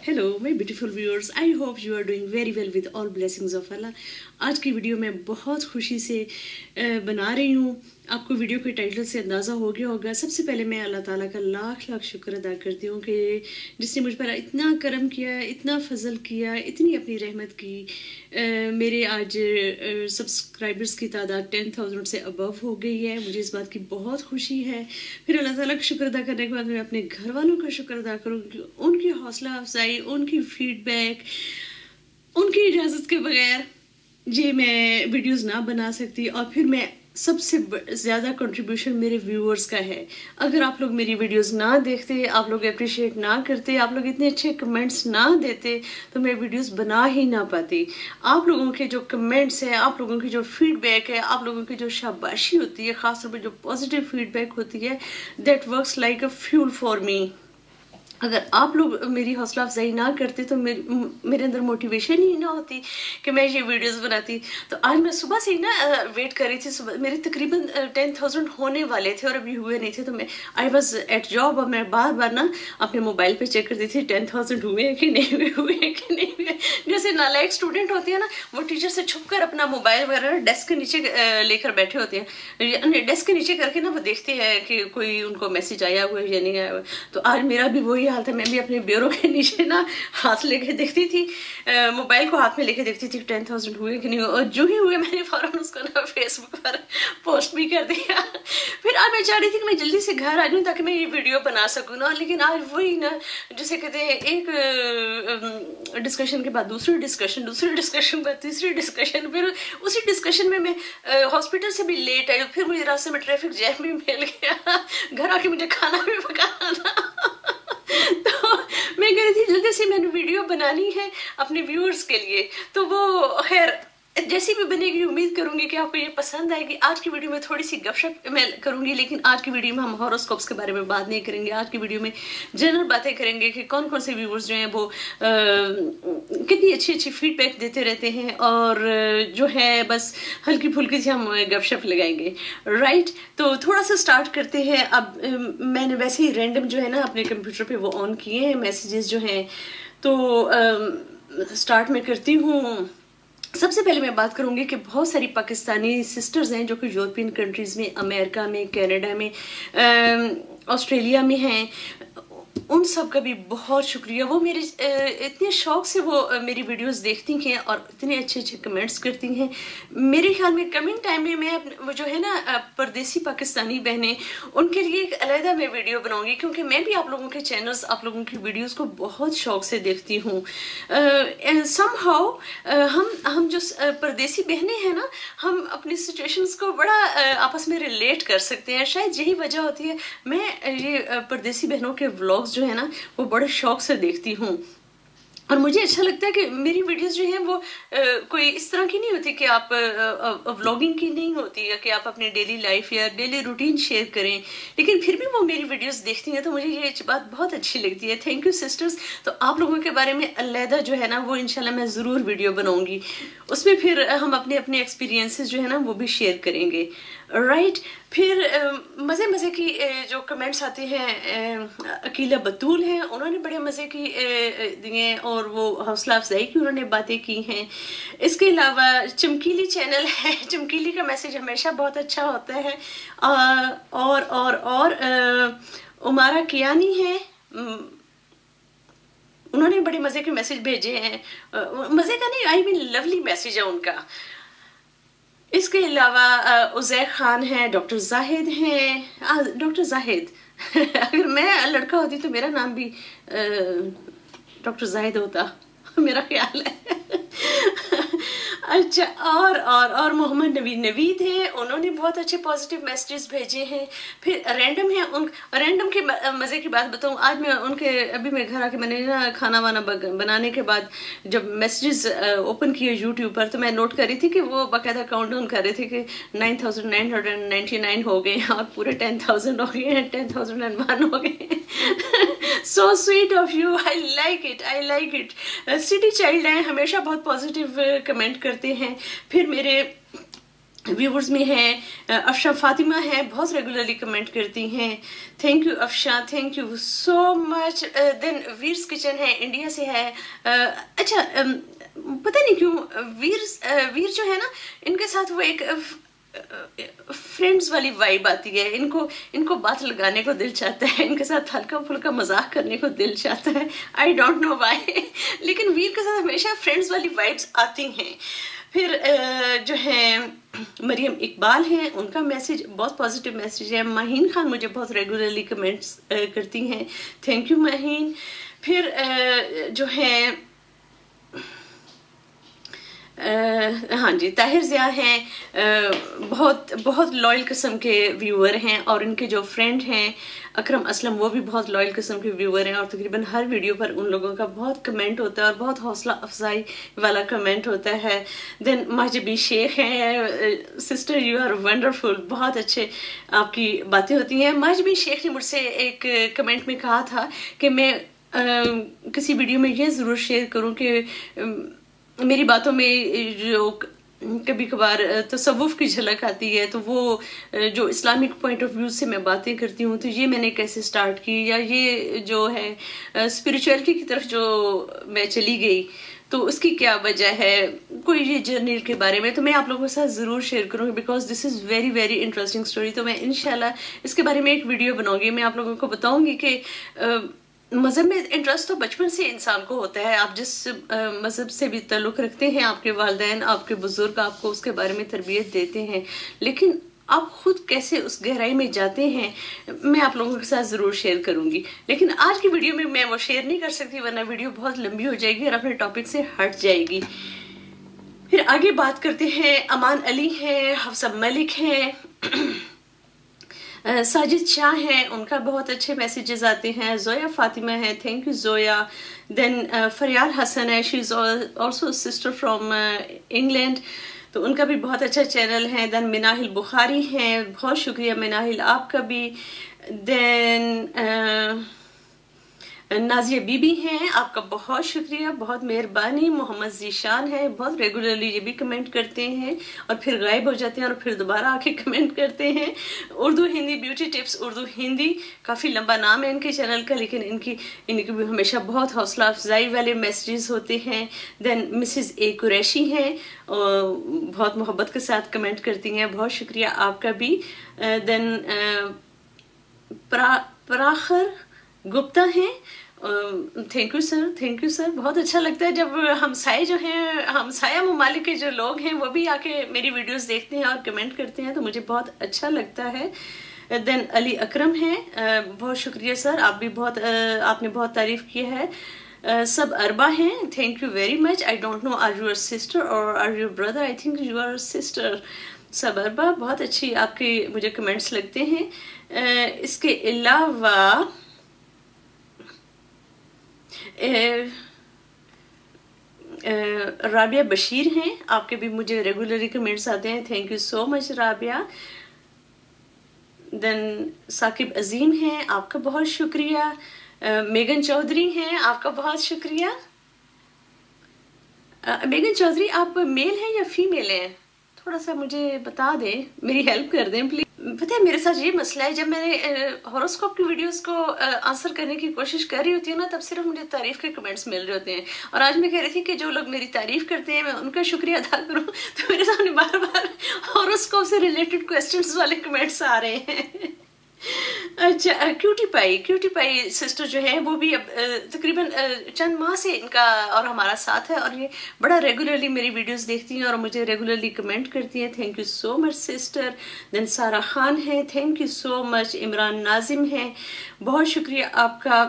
Hello my beautiful viewers, I hope you are doing very well with all blessings of Allah. आज की video मैं बहुत खुशी से बना रही हूँ। आपको वीडियो के टाइटल से अंदाज़ा हो गया होगा। सबसे पहले मैं अल्लाह ताला का लाख लाख शुक्र अदा करती हूँ कि जिसने मुझ पर इतना करम किया, इतना फजल किया, इतनी अपनी रहमत की। मेरे आज सब्सक्राइबर्स की तादाद 10,000 से अबव हो गई है। मुझे इस बात की बहुत खुशी है। फिर अल्लाह ताला का शुक्र अदा करने के बाद मैं अपने घर वालों का शुक्र अदा करूँगी। उनकी हौसला अफजाई, उनकी फीडबैक, उनकी इजाज़त के बगैर ये मैं वीडियोस ना बना सकती। और फिर मैं सबसे ज़्यादा कंट्रीब्यूशन मेरे व्यूअर्स का है। अगर आप लोग मेरी वीडियोस ना देखते, आप लोग अप्रिशिएट ना करते, आप लोग इतने अच्छे कमेंट्स ना देते तो मैं वीडियोस बना ही ना पाती। आप लोगों के जो कमेंट्स हैं, आप लोगों की जो फीडबैक है, आप लोगों की जो शाबाशी होती है, ख़ासतौर पर जो पॉजिटिव फीडबैक होती है, that works like a fuel for me. अगर आप लोग मेरी हौसला अफजाई ना करते तो मेरे अंदर मोटिवेशन ही ना होती कि मैं ये वीडियोस बनाती। तो आज मैं सुबह से ही ना वेट कर रही थी। सुबह मेरे तकरीबन 10,000 होने वाले थे और अभी हुए नहीं थे। तो मैं आई वॉज एट जॉब और मैं बार बार ना अपने मोबाइल पे चेक करती थी 10,000 हुए कि नहीं हुए कि नहीं हुए। जैसे नालायक स्टूडेंट होती है ना, वो टीचर से छुप कर अपना मोबाइल वगैरह डेस्क के नीचे लेकर बैठे होते हैं। डेस्क के नीचे करके ना वो देखते हैं कि कोई उनको मैसेज आया हुआ है या नहीं आया हुआ। तो आज मेरा भी वही हाल था। मैं भी अपने ब्यूरो के नीचे ना हाथ लेके देखती थी, मोबाइल को हाथ में लेके देखती थी 10,000 हुए कि नहीं हुए। और जो ही हुए मैंने फौरन उसको ना फेसबुक पर पोस्ट भी कर दिया। फिर आज मैं चाह रही थी कि मैं जल्दी से घर आ जाऊँ ताकि मैं ये वीडियो बना सकूँ ना। लेकिन आज वही ना, जैसे कहते हैं, एक डिस्कशन के बाद दूसरी डिस्कशन के बाद तीसरी डिस्कशन, फिर उसी डिस्कशन में मैं हॉस्पिटल से भी लेट आई। फिर मुझे रास्ते में ट्रैफिक जैम भी मिल गया। घर आके मुझे खाना भी पकाना था। तो मैं कह रही थी जल्दी से मैंने वीडियो बनानी है अपने व्यूअर्स के लिए। तो वो खैर जैसी भी बनेगी उम्मीद करूंगी कि आपको ये पसंद आएगी। आज की वीडियो में थोड़ी सी गपशप मैं करूंगी, लेकिन आज की वीडियो में हम हॉरोस्कोप्स के बारे में बात नहीं करेंगे। आज की वीडियो में जनरल बातें करेंगे कि कौन कौन से व्यूअर्स जो हैं वो कितनी अच्छी अच्छी फीडबैक देते रहते हैं। और जो है बस हल्की फुल्की सी हम गपशप लगाएंगे, राइट। तो थोड़ा सा स्टार्ट करते हैं। अब मैंने वैसे ही रैंडम जो है ना अपने कंप्यूटर पे वो ऑन किए हैं मैसेजेस जो हैं। तो स्टार्ट में करती हूँ। सबसे पहले मैं बात करूंगी कि बहुत सारी पाकिस्तानी सिस्टर्स हैं जो कि यूरोपियन कंट्रीज़ में, अमेरिका में, कनाडा में, ऑस्ट्रेलिया में हैं। उन सब का भी बहुत शुक्रिया। वो मेरे इतने शौक से वो मेरी वीडियोस देखती हैं और इतने अच्छे अच्छे कमेंट्स करती हैं। मेरे ख्याल में कमिंग टाइम में मैं वो जो है ना परदेसी पाकिस्तानी बहनें, उनके लिए एक अलहदा मैं वीडियो बनाऊंगी, क्योंकि मैं भी आप लोगों के चैनल्स, आप लोगों की वीडियोस को बहुत शौक से देखती हूँ। समहाउ हम जो परदेसी बहनें हैं ना, हम अपनी सिचुएशंस को बड़ा आपस में रिलेट कर सकते हैं। शायद यही वजह होती है मैं ये परदेसी बहनों के व्लॉग्स जो है ना वो बड़े शौक से देखती हूँ। और मुझे अच्छा लगता है कि मेरी वीडियोस जो हैं वो कोई इस तरह की नहीं होती कि आप व्लॉगिंग की नहीं होती है कि आप अपनी डेली लाइफ या डेली रूटीन शेयर करें, लेकिन फिर भी वो मेरी वीडियोस देखती हैं तो मुझे ये बात बहुत अच्छी लगती है। Thank you sisters. तो आप लोगों के बारे में अलहदा जो है ना वो इंशाल्लाह मैं ज़रूर वीडियो बनाऊंगी। उसमें फिर हम अपने अपने एक्सपीरियंसेस जो है ना वो भी शेयर करेंगे, राइट। फिर मज़े मज़े की जो कमेंट्स आते हैं, अकीला बतूल हैं, उन्होंने बड़े मज़े की दिए और वो हौसला अफजाई की उन्होंने बातें की हैं। इसके अलावा चमकीली चैनल है, चमकीली का मैसेज हमेशा बहुत अच्छा होता है। और उमारा कियानी है, उन्होंने बड़े मज़े के मैसेज भेजे हैं। मज़े का नहीं, आई मीन लवली मैसेज है उनका। इसके अलावा उज़ैर खान है, डॉक्टर जाहिद हैं। डॉक्टर जाहिद अगर मैं लड़का होती तो मेरा नाम भी डॉक्टर जाहिद होता, मेरा ख्याल है। अच्छा, और मोहम्मद नवीद हैं, उन्होंने बहुत अच्छे पॉजिटिव मैसेजेस भेजे हैं। फिर रैंडम है, उन रैंडम के मज़े की बात बताऊँ। आज मैं उनके अभी मैं घर आके मैंने ना खाना वाना बनाने के बाद जब मैसेजेस ओपन किए यूट्यूब पर, तो मैं नोट कर रही थी कि वो बाकायदा काउंट डाउन कर रहे थे कि 9,999 हो गए और पूरे 10,000 हो गए हैं, 10,001 हो गए। So sweet of you, I like it, I like it. City child हैं, हमेशा बहुत पॉजिटिव कमेंट करते हैं। फिर मेरे व्यूवर्स में हैं अफशा फातिमा है, बहुत रेगुलरली कमेंट करती हैं। Thank you Afsha, thank you so much. Then Veer's kitchen है, इंडिया से है। अच्छा, पता नहीं क्यों वीर जो है ना, इनके साथ वो एक फ्रेंड्स वाली वाइब आती है। इनको बात लगाने को दिल चाहता है, इनके साथ हल्का फुल्का मजाक करने को दिल चाहता है। आई डोंट नो व्हाई, लेकिन वीर के साथ हमेशा फ्रेंड्स वाली वाइब्स आती हैं। फिर जो है मरियम इकबाल हैं, उनका मैसेज बहुत पॉजिटिव मैसेज है। माहीन खान मुझे बहुत रेगुलरली कमेंट्स करती हैं, थैंक यू माहीन। फिर जो है हाँ जी, ताहिर ज़िया हैं, बहुत बहुत लॉयल किस्म के व्यूअर हैं। और इनके जो फ्रेंड हैं अकरम असलम, वो भी बहुत लॉयल किस्म के व्यूअर हैं। और तकरीबन हर वीडियो पर उन लोगों का बहुत कमेंट होता है और बहुत हौसला अफजाई वाला कमेंट होता है। देन माजबी शेख हैं, सिस्टर यू आर वंडरफुल, बहुत अच्छे आपकी बातें होती हैं। माजबी शेख ने मुझसे एक कमेंट में कहा था कि मैं किसी वीडियो में ये ज़रूर शेयर करूँ कि मेरी बातों में जो कभी कभार तसव्वुफ की झलक आती है, तो वो जो इस्लामिक पॉइंट ऑफ व्यू से मैं बातें करती हूँ, तो ये मैंने कैसे स्टार्ट की, या ये जो है स्पिरिचुअलिटी की तरफ जो मैं चली गई, तो उसकी क्या वजह है, कोई ये जर्नी के बारे में तो मैं आप लोगों के साथ ज़रूर शेयर करूँगी, because this is very very interesting story. तो मैं इंशाल्लाह इसके बारे में एक वीडियो बनाऊंगी। मैं आप लोगों को बताऊंगी कि मज़हब में इंटरेस्ट तो बचपन से इंसान को होता है। आप जिस मज़हब से भी ताल्लुक़ रखते हैं, आपके वालिदैन, आपके बुज़ुर्ग आपको उसके बारे में तरबियत देते हैं, लेकिन आप खुद कैसे उस गहराई में जाते हैं, मैं आप लोगों के साथ ज़रूर शेयर करूंगी। लेकिन आज की वीडियो में मैं वो शेयर नहीं कर सकती, वरना वीडियो बहुत लंबी हो जाएगी और अपने टॉपिक से हट जाएगी। फिर आगे बात करते हैं। अमान अली हैं, हफ्सा मलिक हैं, साजिद शाह हैं, उनका बहुत अच्छे मैसेजेस आते हैं। जोया फातिमा है, thank you Zoya. Then Faryal Hasan है, she is also sister from England, तो उनका भी बहुत अच्छा चैनल है। देन मिनाहिल बुखारी हैं, बहुत शुक्रिया मिनाहिल आपका भी। देन नाजिया बीबी हैं, आपका बहुत शुक्रिया, बहुत मेहरबानी। मोहम्मद जीशान है, बहुत रेगुलरली ये भी कमेंट करते हैं और फिर गायब हो जाते हैं और फिर दोबारा आके कमेंट करते हैं। उर्दू हिंदी ब्यूटी टिप्स उर्दू हिंदी, काफ़ी लंबा नाम है इनके चैनल का, लेकिन इनकी भी हमेशा बहुत हौसला अफजाई वाले मैसेजेस होते हैं। देन मिसेस ए कुरैशी हैं, बहुत मोहब्बत के साथ कमेंट करती हैं, बहुत शुक्रिया आपका भी। देन पराखर गुप्ता हैं, thank you sir, thank you sir. बहुत अच्छा लगता है जब हमसाए जो हैं, हमसाया ममालिक के जो लोग हैं, वो भी आके मेरी वीडियोस देखते हैं और कमेंट करते हैं, तो मुझे बहुत अच्छा लगता है। देन अली अकरम हैं, बहुत शुक्रिया सर, आप भी बहुत आपने बहुत तारीफ की है। सब अरबा हैं, thank you very much. I don't know are your sister और are your brother, I think you are sister. सब अरबा, बहुत अच्छी आपके मुझे कमेंट्स लगते हैं। इसके अलावा राबिया बशीर हैं, आपके भी मुझे रेगुलरली कमेंट्स आते हैं, thank you so much Rabia. Then Saqib Azeem हैं, आपका बहुत शुक्रिया। मेगन चौधरी हैं, आपका बहुत शुक्रिया। मेगन चौधरी, आप मेल हैं या फीमेल हैं? थोड़ा सा मुझे बता दें, मेरी हेल्प कर दें प्लीज। पता है मेरे साथ ये मसला है, जब मैंने हॉरोस्कोप की वीडियोस को आंसर करने की कोशिश कर रही होती हूँ ना, तब सिर्फ मुझे तारीफ के कमेंट्स मिल रहे होते हैं। और आज मैं कह रही थी कि जो लोग मेरी तारीफ करते हैं मैं उनका शुक्रिया अदा करूँ, तो मेरे सामने बार बार हॉरोस्कोप से रिलेटेड क्वेश्चंस वाले कमेंट्स आ रहे हैं। अच्छा, क्यूटी पाई सिस्टर जो है, वो भी अब तकरीबन चंद माह से इनका और हमारा साथ है, और ये बड़ा रेगुलरली मेरी वीडियोस देखती हैं और मुझे रेगुलरली कमेंट करती हैं, thank you so much sister. Then Sara Khan है, thank you so much. Imran Nazim है, बहुत शुक्रिया आपका।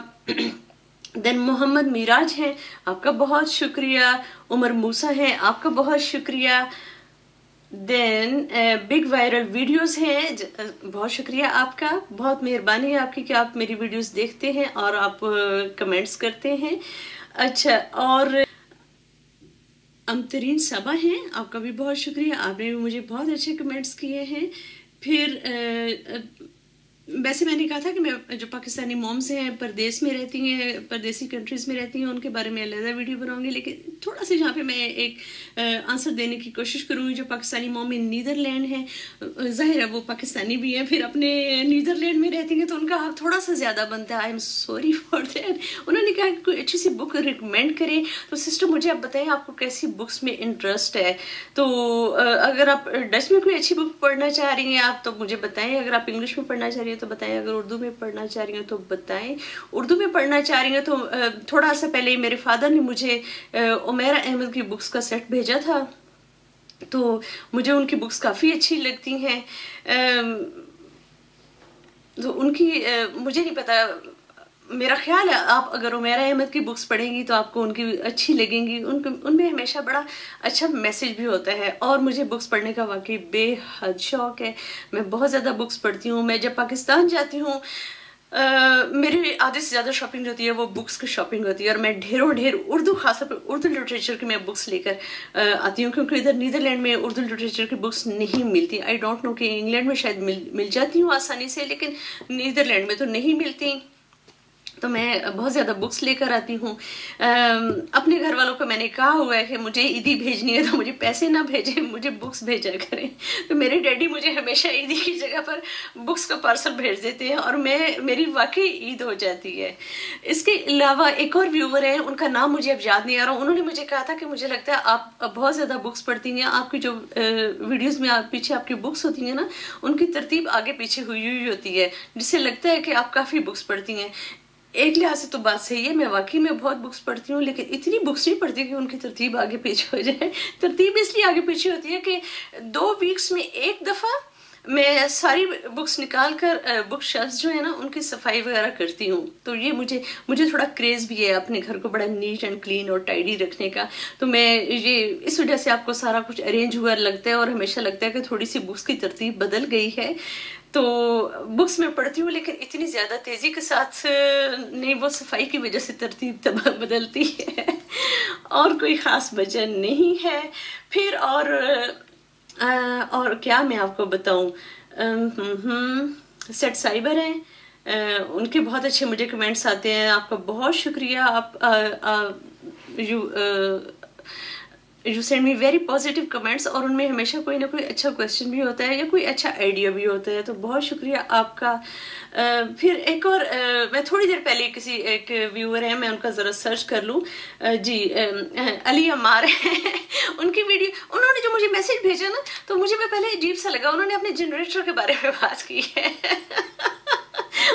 देन मोहम्मद मिराज हैं, आपका बहुत शुक्रिया। उमर मूसा है, आपका बहुत शुक्रिया। देन बिग वायरल वीडियोस हैं, बहुत शुक्रिया आपका, बहुत मेहरबानी है आपकी कि आप मेरी वीडियोस देखते हैं और आप कमेंट्स करते हैं। अच्छा, और अमतरीन सबा हैं, आपका भी बहुत शुक्रिया, आपने भी मुझे बहुत अच्छे कमेंट्स किए हैं। फिर वैसे मैंने कहा था कि मैं जो पाकिस्तानी मॉम्स हैं, परदेश में रहती हैं, परदेसी कंट्रीज़ में रहती हैं, उनके बारे में अलग वीडियो बनाऊंगी, लेकिन थोड़ा सा यहाँ पे मैं एक आंसर देने की कोशिश करूँगी। जो पाकिस्तानी मॉम इन नीदरलैंड हैं, ज़ाहिर है वो पाकिस्तानी भी हैं, फिर अपने नीदरलैंड में रहती हैं, तो उनका हक थोड़ा सा ज़्यादा बनता है। I am sorry for that. उन्होंने कहा कि कोई अच्छी सी बुक रिकमेंड करें। तो सिस्टर मुझे आप बताएं आपको कैसी बुक्स में इंटरेस्ट है। तो अगर आप डच में कोई अच्छी बुक पढ़ना चाह रही हैं आप, तो मुझे बताएं। अगर आप इंग्लिश में पढ़ना चाह रही हैं तो बताएं, अगर उर्दू में पढ़ना चाह रही हैं तो बताएं। उर्दू में पढ़ना चाह रही हैं तो थोड़ा सा पहले मेरे फादर ने मुझे उमैरा अहमद की बुक्स का सेट भेजा था, तो मुझे उनकी बुक्स काफ़ी अच्छी लगती हैं। तो उनकी मुझे नहीं पता, मेरा ख्याल है आप अगर उमैरा अहमद की बुक्स पढ़ेंगी तो आपको उनकी अच्छी लगेंगी। उनमें हमेशा बड़ा अच्छा मैसेज भी होता है। और मुझे बुक्स पढ़ने का वाकई बेहद शौक़ है। मैं बहुत ज़्यादा बुक्स पढ़ती हूँ। मैं जब पाकिस्तान जाती हूँ मेरी आधे से ज़्यादा शॉपिंग होती है वो बुक्स की शॉपिंग होती है। और मैं ढेर उर्दू, खासतौर पर उर्दू लिटरेचर की मैं बुक्स लेकर आती हूँ, क्योंकि इधर नीदरलैंड में उर्दू लिटरेचर की बुक्स नहीं मिलती। आई डोंट नो कि इंग्लैंड में शायद मिल जाती हूँ आसानी से, लेकिन नीदरलैंड में तो नहीं मिलती। तो मैं बहुत ज़्यादा बुक्स लेकर आती हूँ। अपने घर वालों को मैंने कहा हुआ है कि मुझे ईदी भेजनी है तो मुझे पैसे ना भेजें, मुझे बुक्स भेजा करें। तो मेरे डैडी मुझे हमेशा ईदी की जगह पर बुक्स का पार्सल भेज देते हैं और मेरी वाकई ईद हो जाती है। इसके अलावा एक और व्यूवर है, उनका नाम मुझे अब याद नहीं आ रहा। उन्होंने मुझे कहा था कि मुझे लगता है आप बहुत ज़्यादा बुक्स पढ़ती हैं, आपकी जो वीडियोज़ में पीछे आपकी बुक्स होती हैं ना, उनकी तरतीब आगे पीछे हुई होती है, जिससे लगता है कि आप काफ़ी बुक्स पढ़ती हैं। एक लिहाज से तो बात सही है, मैं वाकई में बहुत बुक्स पढ़ती हूँ, लेकिन इतनी बुक्स नहीं पढ़ती कि उनकी तरतीब आगे पीछे हो जाए। तरतीब इसलिए आगे पीछे होती है कि 2 वीक्स में एक दफ़ा मैं सारी बुक्स निकाल कर बुक शेल्फ्स जो है ना उनकी सफाई वगैरह करती हूँ। तो ये मुझे थोड़ा क्रेज़ भी है अपने घर को बड़ा नीट एंड क्लीन और टाइडी रखने का। तो मैं ये इस वजह से आपको सारा कुछ अरेंज हुआ लगता है और हमेशा लगता है कि थोड़ी सी बुक्स की तरतीब बदल गई है। तो बुक्स में पढ़ती हूँ, लेकिन इतनी ज़्यादा तेज़ी के साथ नहीं, वो सफाई की वजह से तरतीब बदलती है और कोई ख़ास वजह नहीं है। फिर और क्या मैं आपको बताऊँ, सेट साइबर हैं, उनके बहुत अच्छे मुझे कमेंट्स आते हैं। आपका बहुत शुक्रिया। आप you send me very positive comments, और उनमें हमेशा कोई ना कोई अच्छा क्वेश्चन भी होता है या कोई अच्छा आइडिया भी होता है, तो बहुत शुक्रिया आपका। फिर एक और मैं थोड़ी देर पहले एक व्यूअर है, मैं उनका ज़रा सर्च कर लूँ जी, अली अमार है उनकी वीडियो, उन्होंने जो मुझे मैसेज भेजा ना, तो मुझे पहले अजीब सा लगा। उन्होंने अपने जनरेटर के बारे में बात की है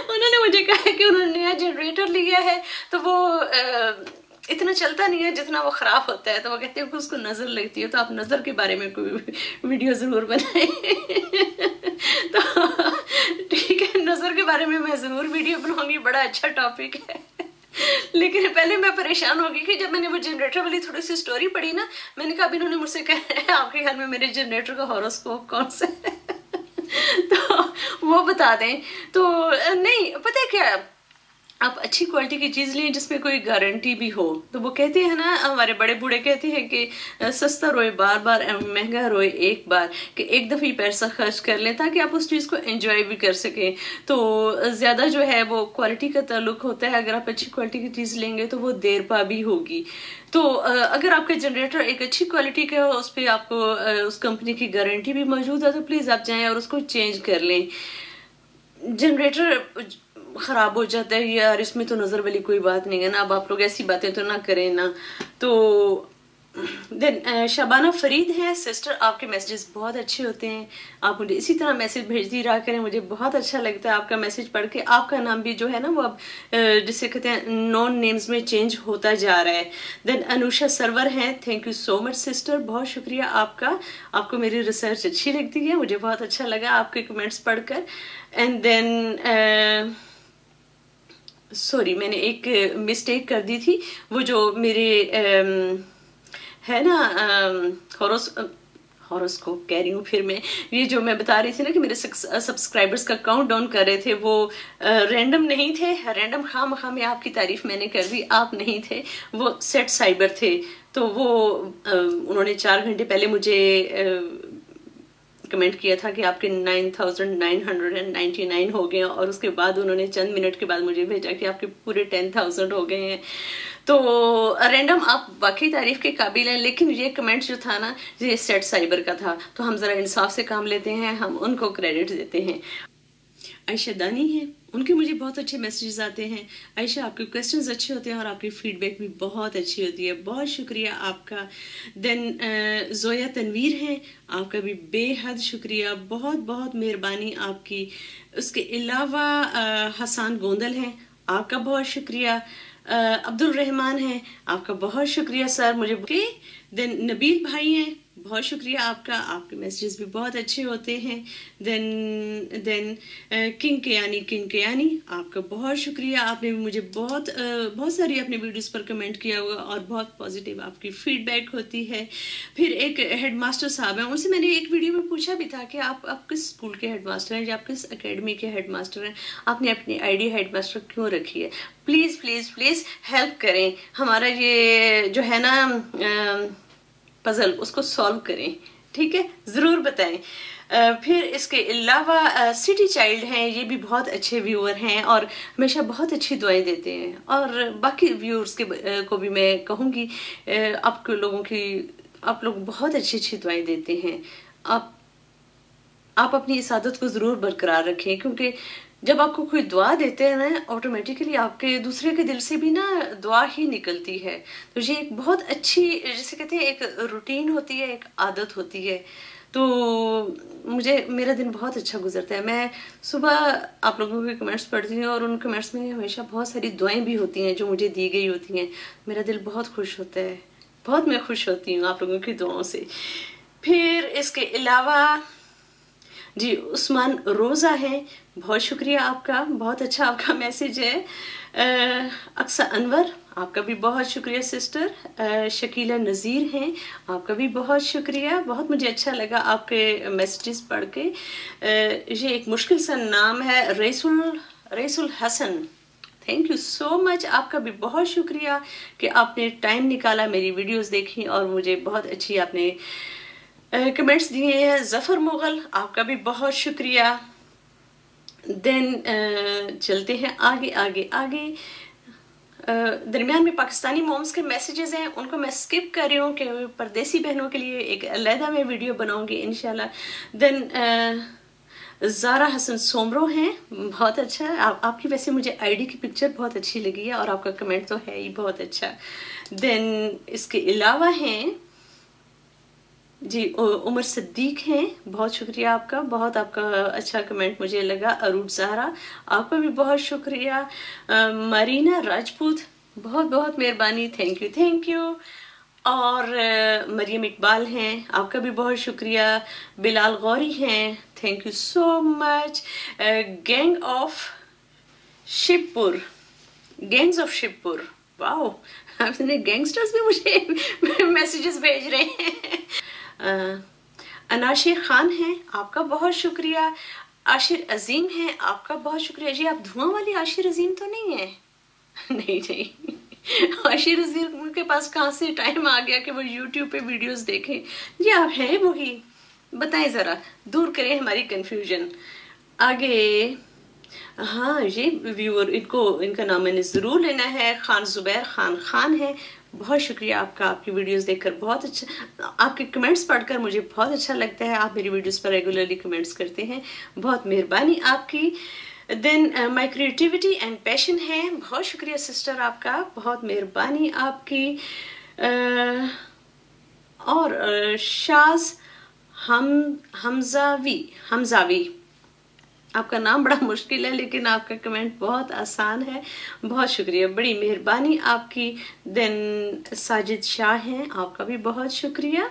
उन्होंने मुझे कहा है कि उन्होंने नया जनरेटर लिया है, तो वो इतना चलता नहीं है जितना वो ख़राब होता है। तो वो कहते हैं कि उसको नज़र लगती है, तो आप नज़र के बारे में कोई वीडियो ज़रूर बनाएं तो ठीक है, नज़र के बारे में मैं ज़रूर वीडियो बनाऊंगी, बड़ा अच्छा टॉपिक है। लेकिन पहले मैं परेशान हो गई कि जब मैंने वो जनरेटर वाली थोड़ी सी स्टोरी पढ़ी ना, मैंने कहा अभी इन्होंने मुझसे कहा है आपके घर में मेरे जनरेटर का हॉरोस्कोप कौन सा है तो वो बता दें। तो नहीं, पता है क्या, आप अच्छी क्वालिटी की चीज़ लें जिसमें कोई गारंटी भी हो। तो वो कहते हैं ना, हमारे बड़े बूढ़े कहते हैं कि सस्ता रोए बार बार, महंगा रोए एक बार, कि एक दफ़ा ही पैसा खर्च कर लें ताकि आप उस चीज़ को एंजॉय भी कर सकें। तो ज़्यादा जो है वो क्वालिटी का ताल्लुक होता है। अगर आप अच्छी क्वालिटी की चीज़ लेंगे तो वो देर पा भी होगी। तो अगर आपका जनरेटर एक अच्छी क्वालिटी का हो, उस पर आपको उस कंपनी की गारंटी भी मौजूद है, तो प्लीज़ आप जाएँ और उसको चेंज कर लें। जनरेटर ख़राब हो जाता है यार, इसमें तो नज़र वाली कोई बात नहीं है ना। अब आप लोग ऐसी बातें तो ना करें ना। तो देन शबाना फरीद है, सिस्टर आपके मैसेजेस बहुत अच्छे होते हैं, आप मुझे इसी तरह मैसेज भेजती रहा करें, मुझे बहुत अच्छा लगता है आपका मैसेज पढ़ के। आपका नाम भी जो है ना वो अब जिसे कहते हैं नॉन नेम्स में चेंज होता जा रहा है। देन अनुषा सरवर हैं, thank you so much sister, बहुत शुक्रिया आपका। आपको मेरी रिसर्च अच्छी लगती है, मुझे बहुत अच्छा लगा आपके कमेंट्स पढ़कर। एंड देन सॉरी, मैंने एक मिस्टेक कर दी थी, वो जो मेरे है ना हॉरोस्कोप कह रही हूँ फिर मैं, ये जो मैं बता रही थी ना कि मेरे सब्सक्राइबर्स का काउंट डाउन कर रहे थे, वो रैंडम नहीं थे। रैंडम खाम में आपकी तारीफ मैंने कर दी, आप नहीं थे, वो सेट साइबर थे। तो वो उन्होंने 4 घंटे पहले मुझे कमेंट किया था कि आपके 9,999 हो गए हैं, और उसके बाद उन्होंने चंद मिनट के बाद मुझे भेजा कि आपके पूरे 10,000 हो गए हैं। तो रैंडम आप वाकई तारीफ के काबिल हैं, लेकिन ये कमेंट जो था ना, ये सेट साइबर का था, तो हम जरा इंसाफ से काम लेते हैं, हम उनको क्रेडिट देते हैं। आयशा दानी है, उनके मुझे बहुत अच्छे मैसेजेस आते हैं। आयशा, आपके क्वेश्चंस अच्छे होते हैं और आपकी फीडबैक भी बहुत अच्छी होती है, बहुत शुक्रिया आपका। देन जोया तनवीर हैं, आपका भी बेहद शुक्रिया, बहुत बहुत मेहरबानी आपकी। उसके अलावा हसान गोंदल हैं, आपका बहुत शुक्रिया। अब्दुल रहमान हैं, आपका बहुत शुक्रिया सर मुझे। देन नबील भाई हैं, बहुत शुक्रिया आपका, आपके मैसेजेस भी बहुत अच्छे होते हैं। देन किंग कयानी, आपका बहुत शुक्रिया, आपने भी मुझे बहुत सारी अपने वीडियोस पर कमेंट किया हुआ और बहुत पॉजिटिव आपकी फीडबैक होती है। फिर एक हेडमास्टर साहब हैं, उनसे मैंने एक वीडियो में पूछा भी था कि आप किस स्कूल के हेडमास्टर हैं या आप किस एकेडमी के हेडमास्टर हैं, आपने अपनी आईडी हेडमास्टर क्यों रखी है? प्लीज़ प्लीज़ प्लीज़ हेल्प करें, हमारा ये जो है ना पजल, उसको सॉल्व करें, ठीक है, ज़रूर बताएं। फिर इसके अलावा सिटी चाइल्ड हैं, ये भी बहुत अच्छे व्यूअर हैं और हमेशा बहुत अच्छी दुआएं देते हैं। और बाकी व्यूअर्स को भी मैं कहूँगी, आप लोग बहुत अच्छी दुआएं देते हैं। आप अपनी इस आदत को ज़रूर बरकरार रखें, क्योंकि जब आपको कोई दुआ देते हैं ना, ऑटोमेटिकली आपके दूसरे के दिल से भी ना दुआ ही निकलती है। तो ये एक बहुत अच्छी, जैसे कहते हैं, एक रूटीन होती है, एक आदत होती है। तो मेरा दिन बहुत अच्छा गुजरता है। मैं सुबह आप लोगों के कमेंट्स पढ़ती हूँ और उन कमेंट्स में हमेशा बहुत सारी दुआएं भी होती हैं जो मुझे दी गई होती हैं। मेरा दिल बहुत खुश होता है, बहुत मैं खुश होती हूँ आप लोगों की दुआओं से। फिर इसके अलावा जी उस्मान रोज़ा है, बहुत शुक्रिया आपका, बहुत अच्छा आपका मैसेज है। अक्सा अनवर, आपका भी बहुत शुक्रिया सिस्टर। शकीला नज़ीर हैं, आपका भी बहुत शुक्रिया, बहुत मुझे अच्छा लगा आपके मैसेजेस पढ़ के। ये एक मुश्किल सा नाम है, Raisul Hasan, thank you so much, आपका भी बहुत शुक्रिया कि आपने टाइम निकाला, मेरी वीडियोस देखी और मुझे बहुत अच्छी आपने कमेंट्स दिए हैं। जफ़र मुगल, आपका भी बहुत शुक्रिया। देन चलते हैं आगे आगे आगे। दरमियान में पाकिस्तानी मॉम्स के मैसेजेस हैं, उनको मैं स्किप कर रही हूँ कि परदेसी बहनों के लिए एक अलहदा मैं वीडियो बनाऊंगी इंशाल्लाह। देन ज़ारा हसन सोमरो हैं, बहुत अच्छा है, आपकी वैसे मुझे आईडी की पिक्चर बहुत अच्छी लगी है और आपका कमेंट तो है ही बहुत अच्छा। देन इसके अलावा हैं जी उमर सिद्दीक हैं, बहुत शुक्रिया आपका, बहुत आपका अच्छा कमेंट मुझे लगा। अरूज ज़हरा, आपका भी बहुत शुक्रिया। मरीना राजपूत, बहुत बहुत मेहरबानी, थैंक यू। और मरियम इकबाल हैं, आपका भी बहुत शुक्रिया। बिलाल गौरी हैं, thank you so much. Gangs of Shivpur, wow, आपने गैंगस्टर्स भी मुझे मैसेजेस भेज रहे हैं। अनाशिर खान हैं, आपका बहुत शुक्रिया। आशिर अजीम हैं, आपका बहुत शुक्रिया। जी आप धुआं वाली आशिर अजीम तो नहीं है? नहीं आशिर अजीम के पास कहाँ से टाइम आ गया कि वो यूट्यूब पे वीडियोस देखें? जी आप हैं वही, बताएं ज़रा, दूर करें हमारी कंफ्यूजन। आगे हाँ, ये व्यूअर, इनका नाम मैंने ज़रूर लेना है, खान जुबैर खान है, बहुत शुक्रिया आपका, आपकी वीडियोस देखकर बहुत अच्छा, आपके कमेंट्स पढ़कर मुझे बहुत अच्छा लगता है। आप मेरी वीडियोस पर रेगुलरली कमेंट्स करते हैं, बहुत मेहरबानी आपकी। Then my creativity and passion है, बहुत शुक्रिया सिस्टर आपका, बहुत मेहरबानी आपकी। और शाज हमजावी, आपका नाम बड़ा मुश्किल है लेकिन आपका कमेंट बहुत आसान है, बहुत शुक्रिया, बड़ी मेहरबानी आपकी। देन साजिद शाह हैं, आपका भी बहुत शुक्रिया।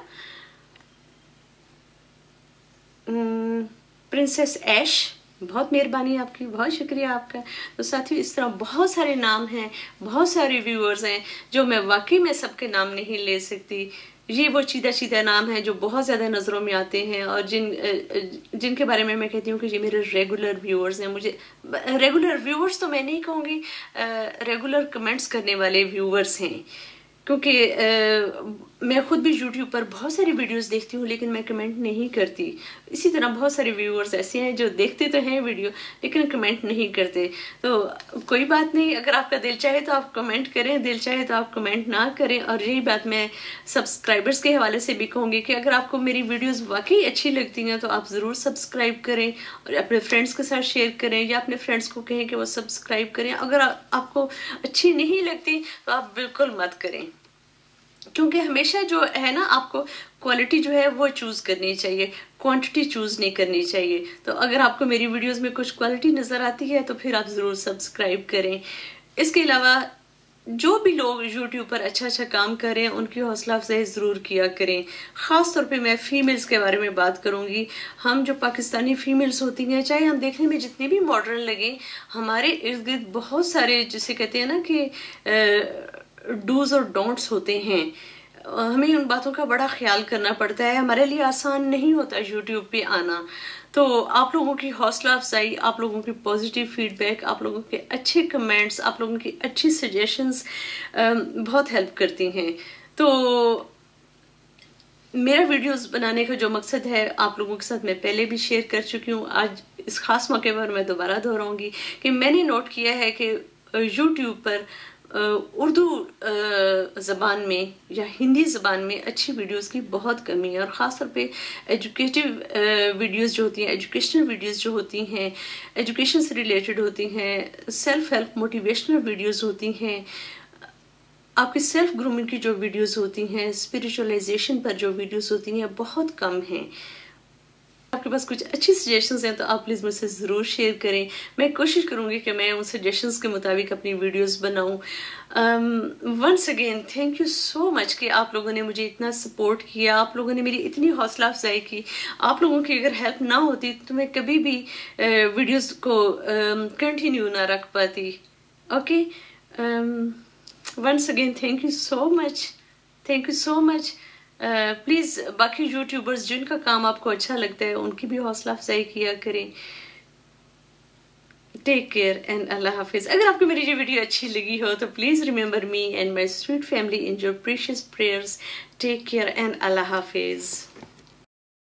प्रिंसेस ऐश, बहुत मेहरबानी आपकी, बहुत शुक्रिया आपका। तो साथियों इस तरह बहुत सारे नाम हैं, बहुत सारे व्यूअर्स हैं जो मैं वाकई में सबके नाम नहीं ले सकती। ये वो सीधा नाम है जो बहुत ज़्यादा नज़रों में आते हैं और जिनके बारे में मैं कहती हूँ कि ये मेरे रेगुलर व्यूअर्स हैं। मुझे रेगुलर व्यूअर्स तो मैं नहीं कहूँगी, रेगुलर कमेंट्स करने वाले व्यूअर्स हैं, क्योंकि मैं खुद भी YouTube पर बहुत सारी वीडियोस देखती हूँ लेकिन मैं कमेंट नहीं करती। इसी तरह बहुत सारे व्यूअर्स ऐसे हैं जो देखते तो हैं वीडियो लेकिन कमेंट नहीं करते। तो कोई बात नहीं, अगर आपका दिल चाहे तो आप कमेंट करें, दिल चाहे तो आप कमेंट ना करें। और यही बात मैं सब्सक्राइबर्स के हवाले से भी कहूँगी कि अगर आपको मेरी वीडियोज़ वाकई अच्छी लगती हैं तो आप ज़रूर सब्सक्राइब करें और अपने फ्रेंड्स के साथ शेयर करें या अपने फ्रेंड्स को कहें कि वो सब्सक्राइब करें। अगर आपको अच्छी नहीं लगती तो आप बिल्कुल मत करें, क्योंकि हमेशा जो है ना, आपको क्वालिटी जो है वो चूज़ करनी चाहिए, क्वांटिटी चूज़ नहीं करनी चाहिए। तो अगर आपको मेरी वीडियोस में कुछ क्वालिटी नज़र आती है तो फिर आप ज़रूर सब्सक्राइब करें। इसके अलावा जो भी लोग YouTube पर अच्छा काम कर रहे हैं उनकी हौसला अफजाई ज़रूर किया करें। ख़ास तौर पे मैं फ़ीमेल्स के बारे में बात करूँगी। हम जो पाकिस्तानी फ़ीमेल्स होती हैं, चाहे हम देखने में जितनी भी मॉडर्न लगें, हमारे इर्द गिर्द बहुत सारे जिसे कहते हैं ना कि डूज और डोंट्स होते हैं। हमें उन बातों का बड़ा ख्याल करना पड़ता है। हमारे लिए आसान नहीं होता YouTube पे आना। तो आप लोगों की हौसला अफजाई, आप लोगों की पॉजिटिव फीडबैक, आप लोगों के अच्छे कमेंट्स, आप लोगों की अच्छी सजेशंस बहुत हेल्प करती हैं। तो मेरा वीडियोस बनाने का जो मकसद है आप लोगों के साथ मैं पहले भी शेयर कर चुकी हूँ। आज इस खास मौके पर मैं दोबारा दोहराऊंगी कि मैंने नोट किया है कि YouTube पर उर्दू ज़बान में या हिंदी ज़बान में अच्छी वीडियोस की बहुत कमी है। और ख़ास तौर पे एजुकेटिव वीडियोस जो होती हैं, एजुकेशनल वीडियोस जो होती हैं, एजुकेशन से रिलेटेड होती हैं, सेल्फ हेल्प मोटिवेशनल वीडियोस होती हैं, आपकी सेल्फ ग्रूमिंग की जो वीडियोस होती हैं, स्पिरिचुअलाइजेशन पर जो वीडियोस होती हैं, बहुत कम हैं। आपके पास कुछ अच्छी सजेशंस हैं तो आप प्लीज़ मुझसे ज़रूर शेयर करें। मैं कोशिश करूँगी कि मैं उन सजेशंस के मुताबिक अपनी वीडियोस बनाऊँ। Once again thank you so much कि आप लोगों ने मुझे इतना सपोर्ट किया, आप लोगों ने मेरी इतनी हौसला अफजाई की। आप लोगों की अगर हेल्प ना होती तो मैं कभी भी वीडियोस को कंटिन्यू ना रख पाती। Okay, once again thank you so much, thank you so much. Please बाकी यूट्यूबर्स जिनका काम आपको अच्छा लगता है उनकी भी हौसला अफजाई किया करें। टेक केयर एंड अल्लाह हाफिज़। अगर आपको मेरी ये वीडियो अच्छी लगी हो तो please remember me and my sweet family in your precious prayers. Take care and Allah हाफिज़।